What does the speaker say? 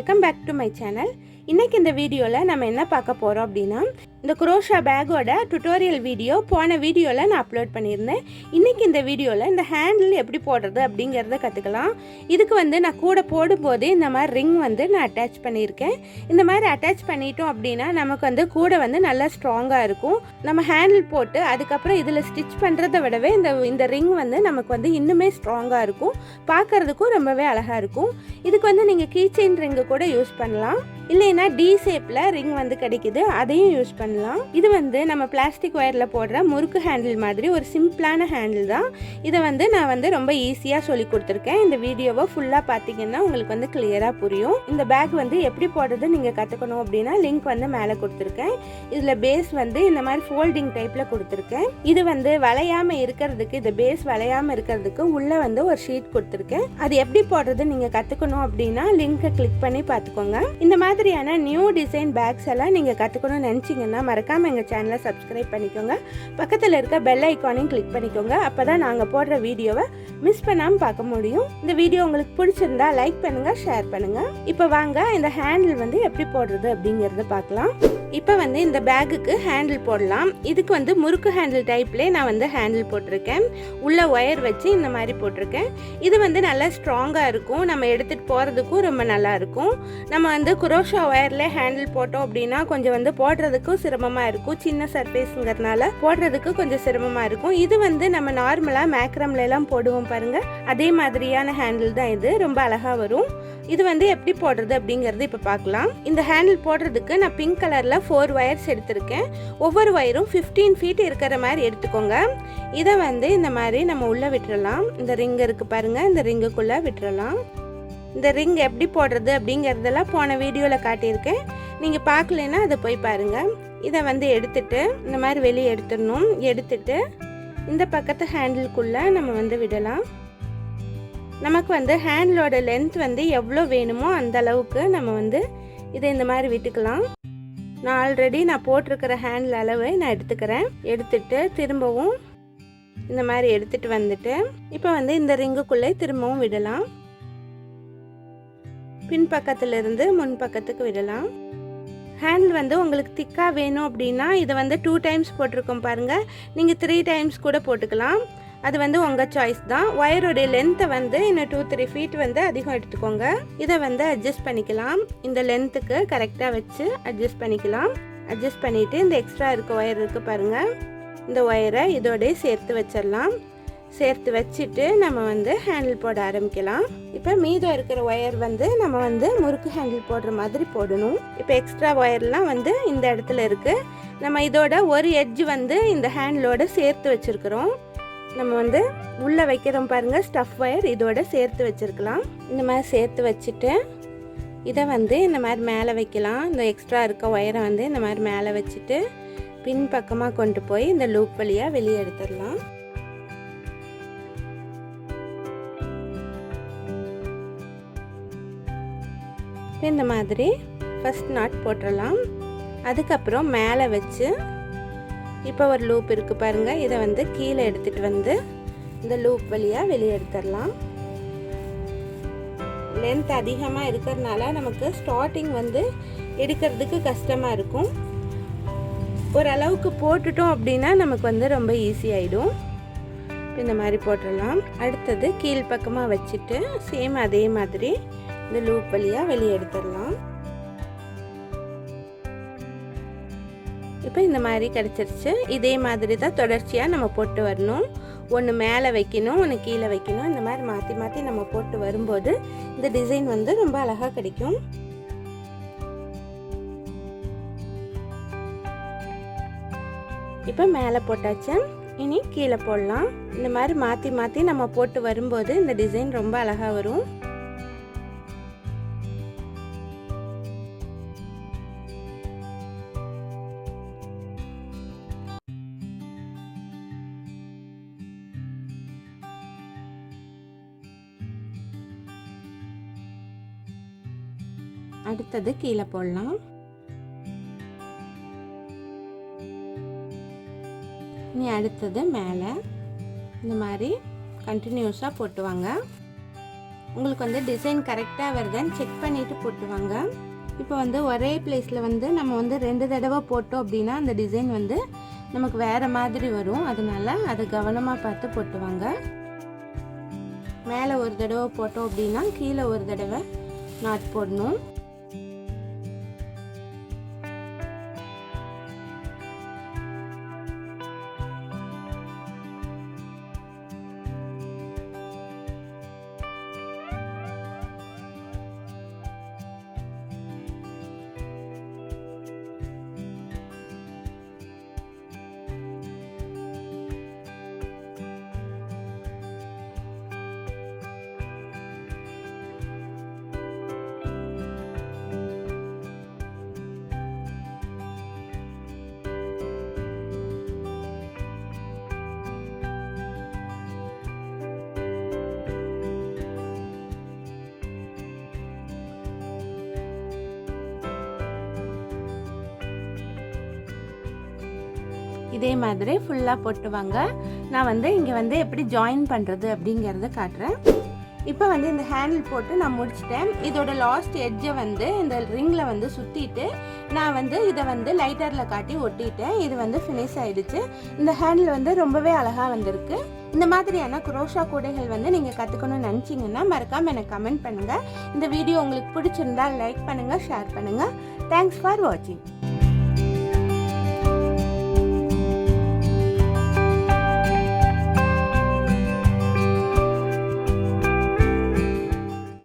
Welcome back to my channel. இன்னைக்கு இந்த வீடியோவில் நம்ம என்ன பார்க்க போகிறோம் அப்படின்னா, இந்த குரோஷா பேக்கோட டுட்டோரியல் வீடியோ போன வீடியோவில் நான் அப்லோட் பண்ணியிருந்தேன். இன்றைக்கி இந்த வீடியோவில் இந்த ஹேண்டில் எப்படி போடுறது அப்படிங்கிறத கற்றுக்கலாம். இதுக்கு நான் கூட போடும்போதே இந்த மாதிரி ரிங் நான் அட்டாச் பண்ணியிருக்கேன். இந்த மாதிரி அட்டாச் பண்ணிட்டோம் அப்படின்னா நமக்கு கூட நல்லா ஸ்ட்ராங்காக இருக்கும். நம்ம ஹேண்டில் போட்டு அதுக்கப்புறம் இதில் ஸ்டிச் பண்ணுறதை விடவே இந்த ரிங் நமக்கு இன்னுமே ஸ்ட்ராங்காக இருக்கும். பார்க்குறதுக்கும் ரொம்பவே அழகாக இருக்கும். இதுக்கு நீங்கள் கீ செயின் ரிங்கு கூட யூஸ் பண்ணலாம். இல்லைன்னா டி ஷேப்பில் ரிங் கிடைக்குது, அதையும் யூஸ் பண்ணலாம். இது நம்ம பிளாஸ்டிக் ஒயரில் போடுற முறுக்கு ஹேண்டில் மாதிரி ஒரு சிம்பிளான ஹேண்டில் தான். இதை நான் ரொம்ப ஈஸியாக சொல்லி கொடுத்துருக்கேன். இந்த வீடியோவை ஃபுல்லாக பார்த்தீங்கன்னா உங்களுக்கு கிளியராக புரியும். இந்த பேக் எப்படி போடுறது நீங்கள் கற்றுக்கணும் அப்படின்னா லிங்க் மேலே கொடுத்துருக்கேன். இதில் பேஸ் இந்த மாதிரி ஃபோல்டிங் டைப்பில் கொடுத்துருக்கேன். இது வளையாமல் இருக்கிறதுக்கு, இந்த பேஸ் வளையாமல் இருக்கிறதுக்கு உள்ளே ஒரு ஷீட் கொடுத்துருக்கேன். அது எப்படி போடுறது நீங்கள் கற்றுக்கணும் அப்படின்னா லிங்கை கிளிக் பண்ணி பார்த்துக்கோங்க. இந்த மாதிரியான நியூ டிசைன் பேக்ஸ் எல்லாம் நீங்கள் கற்றுக்கணும்னு நினச்சிங்கன்னா மறக்காமல் எங்கள் சேனலை சப்ஸ்கிரைப் பண்ணிக்கோங்க. பக்கத்தில் இருக்க பெல் ஐக்கானையும் கிளிக் பண்ணிக்கோங்க. அப்போ தான் நாங்கள் போடுற வீடியோவை மிஸ் பண்ணாமல் பார்க்க முடியும். இந்த வீடியோ உங்களுக்கு பிடிச்சிருந்தா லைக் பண்ணுங்கள், ஷேர் பண்ணுங்கள். இப்போ வாங்க இந்த ஹேண்டில் எப்படி போடுறது அப்படிங்கிறத பார்க்கலாம். இப்போ இந்த பேக்குக்கு ஹேண்டில் போடலாம். இதுக்கு முறுக்கு ஹேண்டில் டைப்லேயே நான் ஹேண்டில் போட்டிருக்கேன். உள்ள ஒயர் வச்சு இந்த மாதிரி போட்டிருக்கேன். இது நல்லா ஸ்ட்ராங்காக இருக்கும். நம்ம எடுத்துகிட்டு போகிறதுக்கும் ரொம்ப நல்லா இருக்கும். நம்ம குரோஷா ஒயர்ல ஹேண்டில் போட்டோம் அப்படின்னா கொஞ்சம் போடுறதுக்கும் சிரமமாக இருக்கும். சின்ன சர்ஃபேஸுங்கிறதுனால போடுறதுக்கு கொஞ்சம் சிரமமாக இருக்கும். இது நம்ம நார்மலாக மேக்ரம்ல எல்லாம் போடுவோம் பாருங்க, அதே மாதிரியான ஹேண்டில் தான். இது ரொம்ப அழகாக வரும். இது எப்படி போடுறது அப்படிங்கிறது இப்போ பார்க்கலாம். இந்த ஹேண்டில் போடுறதுக்கு நான் பிங்க் கலரில் 4 ஒயர்ஸ் எடுத்திருக்கேன். ஒவ்வொரு ஒயரும் 15 ஃபீட் இருக்கிற மாதிரி எடுத்துக்கோங்க. இதை இந்த மாதிரி நம்ம உள்ளே விட்டுறலாம். இந்த ரிங் இருக்குது பாருங்கள், இந்த ரிங்குக்குள்ளே விட்டுறலாம். இந்த ரிங் எப்படி போடுறது அப்படிங்கிறதெல்லாம் போன வீடியோவில் காட்டியிருக்கேன். நீங்கள் பார்க்கலன்னா அதை போய் பாருங்கள். இதை எடுத்துட்டு இந்த மாதிரி வெளியே எடுத்துடணும். எடுத்துட்டு இந்த பக்கத்து ஹேண்டிலுக்குள்ளே நம்ம விடலாம். நமக்கு ஹேண்டிலோட லென்த் எவ்வளோ வேணுமோ அந்த அளவுக்கு நம்ம இதை இந்த மாதிரி விட்டுக்கலாம். நான் ஆல்ரெடி போட்டிருக்கிற ஹேண்டில் அளவை நான் எடுத்துக்கிறேன். எடுத்துட்டு திரும்பவும் இந்த மாதிரி எடுத்துட்டு வந்துட்டு இப்போ இந்த ரிங்குக்குள்ளே திரும்பவும் விடலாம். பின் பக்கத்திலிருந்து முன் பக்கத்துக்கு விடலாம். ஹேண்டில் உங்களுக்கு திக்காக வேணும் அப்படின்னா இதை 2 டைம்ஸ் போட்டிருக்கோம் பாருங்கள். நீங்கள் 3 டைம்ஸ் கூட போட்டுக்கலாம். அது உங்கள் சாய்ஸ் தான். ஒயரோடைய லென்த்தை இன்னும் 2-3 ஃபீட் அதிகம் எடுத்துக்கோங்க. இதை அட்ஜஸ்ட் பண்ணிக்கலாம். இந்த லென்த்துக்கு கரெக்டாக வச்சு அட்ஜஸ்ட் பண்ணிக்கலாம். அட்ஜஸ்ட் பண்ணிவிட்டு இந்த எக்ஸ்ட்ரா இருக்க ஒயர் இருக்குது பாருங்கள், இந்த ஒயரை இதோடய சேர்த்து வச்சிடலாம். சேர்த்து வச்சுட்டு நம்ம ஹேண்டில் போட ஆரம்பிக்கலாம். இப்போ மீதம் இருக்கிற ஒயர் நம்ம முறுக்கு ஹேண்டில் போடுற மாதிரி போடணும். இப்போ எக்ஸ்ட்ரா ஒயர்லாம் இந்த இடத்துல இருக்குது. நம்ம இதோட ஒரு எட்ஜ் இந்த ஹேண்டிலோட சேர்த்து வச்சுருக்கிறோம். நம்ம உள்ளே வைக்கிறோம் பாருங்கள், ஸ்டஃப் ஒயர் இதோட சேர்த்து வச்சுருக்கலாம். இந்த மாதிரி சேர்த்து வச்சுட்டு இதை இந்த மாதிரி மேலே வைக்கலாம். இந்த எக்ஸ்ட்ரா இருக்க ஒயரை இந்த மாதிரி மேலே வச்சுட்டு பின் பக்கமாக கொண்டு போய் இந்த லூப் வழியாக வெளியே எடுத்துடலாம். இந்த மாதிரி ஃபர்ஸ்ட் நாட் போட்டுடலாம். அதுக்கப்புறம் மேலே வச்சு இப்போ ஒரு லூப் இருக்குது பாருங்கள், இதை கீழே எடுத்துகிட்டு இந்த லூப் வழியாக வெளியே எடுத்துடலாம். லென்த் அதிகமாக இருக்கிறதுனால நமக்கு ஸ்டார்டிங் எடுக்கிறதுக்கு கஷ்டமாக இருக்கும். ஓரளவுக்கு போட்டுட்டோம் அப்படின்னா நமக்கு ரொம்ப ஈஸி ஆகிடும். இந்த மாதிரி போட்டுடலாம். அடுத்தது கீழ் பக்கமாக வச்சுட்டு சேம் அதே மாதிரி இந்த லூப் வழியாக வெளியே எடுத்துடலாம். இப்போ இந்த மாதிரி கிடச்சிருச்சு. இதே மாதிரி தான் தொடர்ச்சியாக நம்ம போட்டு வரணும். ஒன்று மேலே வைக்கணும், ஒன்று கீழே வைக்கணும். இந்த மாதிரி மாற்றி மாற்றி நம்ம போட்டு வரும்போது இந்த டிசைன் ரொம்ப அழகாக கிடைக்கும். இப்போ மேலே போட்டாச்சு, இனி கீழே போடலாம். இந்த மாதிரி மாற்றி மாற்றி நம்ம போட்டு வரும்போது இந்த டிசைன் ரொம்ப அழகாக வரும். அடுத்தது கீழே போடலாம். இனி அடுத்தது மேலே இந்த மாதிரி கண்டினியூஸாக போட்டுவாங்க. உங்களுக்கு வந்து டிசைன் கரெக்டாக வருதான்னு செக் பண்ணிவிட்டு போட்டுவாங்க. இப்போ வந்து ஒரே பிளேஸில் வந்து நம்ம வந்து 2 தடவை போட்டோம் அப்படின்னா அந்த டிசைன் வந்து நமக்கு வேறு மாதிரி வரும். அதனால அதை கவனமாக பார்த்து போட்டுவாங்க. மேலே ஒரு தடவை போட்டோம் அப்படின்னா கீழே ஒரு தடவை நாட் போடணும். இதே மாதிரி ஃபுல்லாக போட்டுவாங்க. நான் வந்து இங்கே வந்து எப்படி ஜாயின் பண்ணுறது அப்படிங்கிறத காட்டுறேன். இப்போ வந்து இந்த ஹேண்டில் போட்டு நான் முடிச்சிட்டேன். இதோட லாஸ்ட் எட்ஜை வந்து இந்த ரிங்கில் வந்து சுற்றிட்டு நான் வந்து இதை வந்து லைட்டரில் காட்டி ஒட்டிட்டேன். இது வந்து ஃபினிஷ் ஆகிடுச்சு. இந்த ஹேண்டில் வந்து ரொம்பவே அழகாக வந்திருக்கு. இந்த மாதிரியான குரோஷா கூடைகள் வந்து நீங்கள் கற்றுக்கணும்னு நினச்சிங்கன்னா மறக்காமல் எனக்கு கமெண்ட் பண்ணுங்கள். இந்த வீடியோ உங்களுக்கு பிடிச்சிருந்தால் லைக் பண்ணுங்கள், ஷேர் பண்ணுங்கள். தேங்க்ஸ் ஃபார் வாட்சிங்.